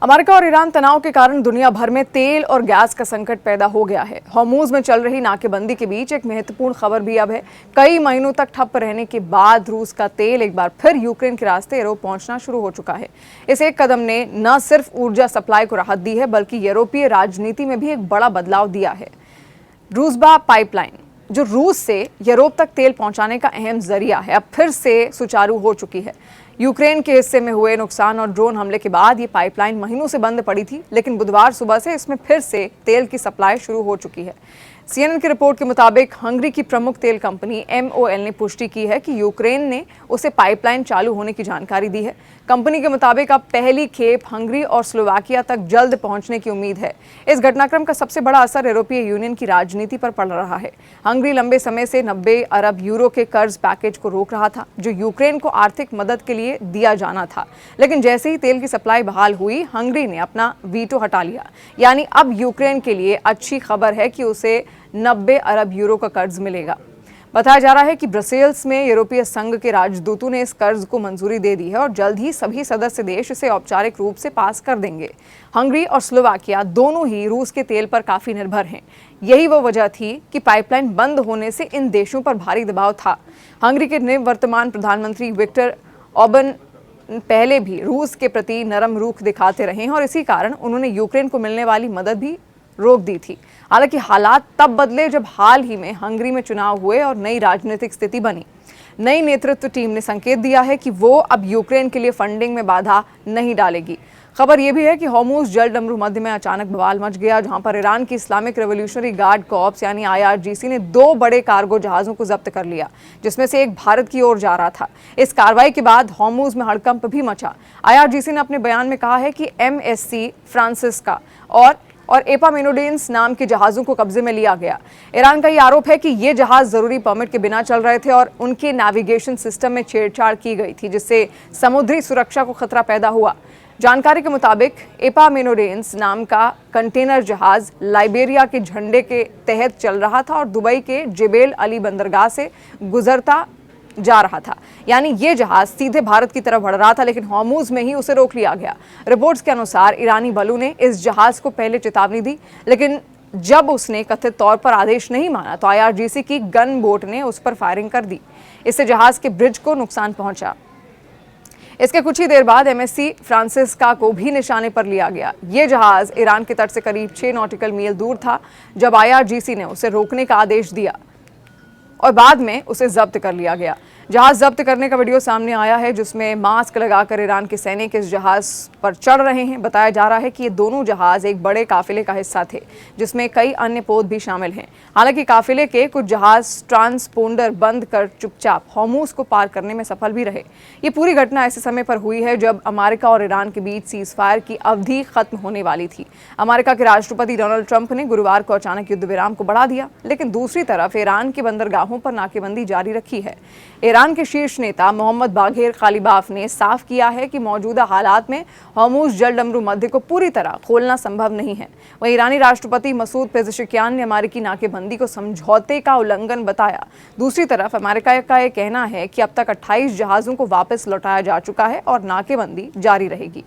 America और Iran तनाव के कारण दुनिया भर में तेल और गैस का संकट पैदा हो गया है। हॉर्मूज में चल रही नाकेबंदी के बीच एक महत्वपूर्ण खबर भी अब है। कई महीनों तक ठप रहने के बाद रूस का तेल एक बार फिर यूक्रेन के रास्ते यूरोप पहुंचना शुरू हो चुका है। इस एक कदम ने न सिर्फ ऊर्जा सप्लाई को राहत दी है, बल्कि यूरोपीय राजनीति में भी एक बड़ा बदलाव दिया है। ड्रूजबा पाइपलाइन, जो रूस से यूरोप तक तेल पहुंचाने का अहम जरिया है, अब फिर से सुचारू हो चुकी है। यूक्रेन के हिस्से में हुए नुकसान और ड्रोन हमले के बाद ये पाइपलाइन महीनों से बंद पड़ी थी, लेकिन बुधवार सुबह से इसमें फिर से तेल की सप्लाई शुरू हो चुकी है। CNN की रिपोर्ट के मुताबिक हंगरी की प्रमुख तेल कंपनी MOL ने पुष्टि की है कि यूक्रेन ने उसे पाइपलाइन चालू होने की जानकारी दी है। कंपनी के मुताबिक अब पहली खेप हंगरी और स्लोवाकिया तक जल्द पहुंचने की उम्मीद है। इस घटनाक्रम का सबसे बड़ा असर यूरोपीय यूनियन की राजनीति पर पड़ रहा है। हंगरी लंबे समय से 90 अरब यूरो के कर्ज पैकेज को रोक रहा था, जो यूक्रेन को आर्थिक मदद के लिए दिया जाना था। लेकिन जैसे ही तेल की सप्लाई बहाल हुई, हंगरी ने अपना वीटो हटा लिया। यानी अब यूक्रेन के लिए अच्छी खबर है कि उसे 90 अरब यूरो का कर्ज मिलेगा। बताया जा रहा है कि ब्रसेल्स में यूरोपीय संघ के राजदूतों ने इस कर्ज को मंजूरी दे दी है और जल्द ही सभी सदस्य देश इसे औपचारिक रूप से पास कर देंगे। हंगरी और स्लोवाकिया दोनों ही रूस के तेल पर काफी निर्भर हैं। यही वो वजह थी कि पाइपलाइन बंद होने से इन देशों पर भारी दबाव था। हंगरी के निवर्तमान प्रधानमंत्री विक्टर ऑर्बन पहले भी रूस के प्रति नरम रुख दिखाते रहे हैं और इसी कारण उन्होंने यूक्रेन को मिलने वाली मदद भी रोक दी थी। हालांकि हालात तब बदले जब हाल ही में हंगरी में चुनाव हुए और नई राजनीतिक स्थिति बनी। नई नेतृत्व टीम ने संकेत दिया है कि वो अब यूक्रेन के लिए फंडिंग में बाधा नहीं डालेगी। खबर यह भी है कि हॉर्मूज जल डमरू मध्य में अचानक बवाल मच गया, जहां पर ईरान की इस्लामिक रेवोल्यूशनरी गार्ड कॉर्प्स यानी IRGC ने 2 बड़े कार्गो जहाजों को जब्त कर लिया, जिसमें से एक भारत की ओर जा रहा था। इस कार्रवाई के बाद हॉर्मूज में हड़कंप भी मचा। IRGC ने अपने बयान में कहा है कि MSC फ्रांसिस्का और एपामेनोडेंस नाम के जहाजों को कब्जे में लिया गया। ईरान का ये आरोप है कि ये जहाज जरूरी परमिट के बिना चल रहे थे और उनके नेविगेशन सिस्टम में छेड़छाड़ की गई थी, जिससे समुद्री सुरक्षा को खतरा पैदा हुआ। जानकारी के मुताबिक एपामेनोडेंस नाम का कंटेनर जहाज लाइबेरिया के झंडे के तहत चल रहा था और दुबई के जेबेल अली बंदरगाह से गुजरता जा रहा था। यानी ये जहाज सीधे भारत की तरफ बढ़ रहा था, लेकिन हॉर्मूज में ही उसे रोक लिया गया। रिपोर्ट्स के अनुसार ईरानी बलों ने इस जहाज को पहले चेतावनी दी, लेकिन जब उसने कथित तौर पर आदेश नहीं माना तो IRGC की गन बोट ने उस पर फायरिंग कर दी। इससे जहाज के ब्रिज को नुकसान पहुंचा। इसके कुछ ही देर बाद MSC फ्रांसिस्का को भी निशाने पर लिया गया। ये जहाज ईरान के तट से करीब 6 नॉटिकल मील दूर था जब IRGC ने उसे रोकने का आदेश दिया और बाद में उसे जब्त कर लिया गया। जहाज जब्त करने का वीडियो सामने आया है, जिसमें मास्क लगाकर ईरान के सैनिक इस जहाज पर चढ़ रहे हैं। बताया जा रहा है कि ये दोनों जहाज एक बड़े काफिले का हिस्सा थे, जिसमें कई अन्य पोत भी शामिल हैं। हालांकि काफिले के कुछ जहाज ट्रांसपोंडर बंद कर चुपचाप हॉर्मूज को पार करने में सफल भी रहे। ये पूरी घटना ऐसे समय पर हुई है जब अमेरिका और ईरान के बीच सीजफायर की अवधि खत्म होने वाली थी। अमेरिका के राष्ट्रपति डोनाल्ड ट्रंप ने गुरुवार को अचानक युद्ध विराम को बढ़ा दिया, लेकिन दूसरी तरफ ईरान के बंदरगाहों पर नाकेबंदी जारी रखी है। ईरान के शीर्ष नेता मोहम्मद बाघेर खालिबाफ ने साफ किया है कि मौजूदा हालात में हॉर्मूज जल डमरू मध्य को पूरी तरह खोलना संभव नहीं है। वहीं ईरानी राष्ट्रपति मसूद पेज़ेश्कियान ने अमेरिकी नाकेबंदी को समझौते का उल्लंघन बताया। दूसरी तरफ अमेरिका का यह कहना है कि अब तक 28 जहाजों को वापस लौटाया जा चुका है और नाकेबंदी जारी रहेगी।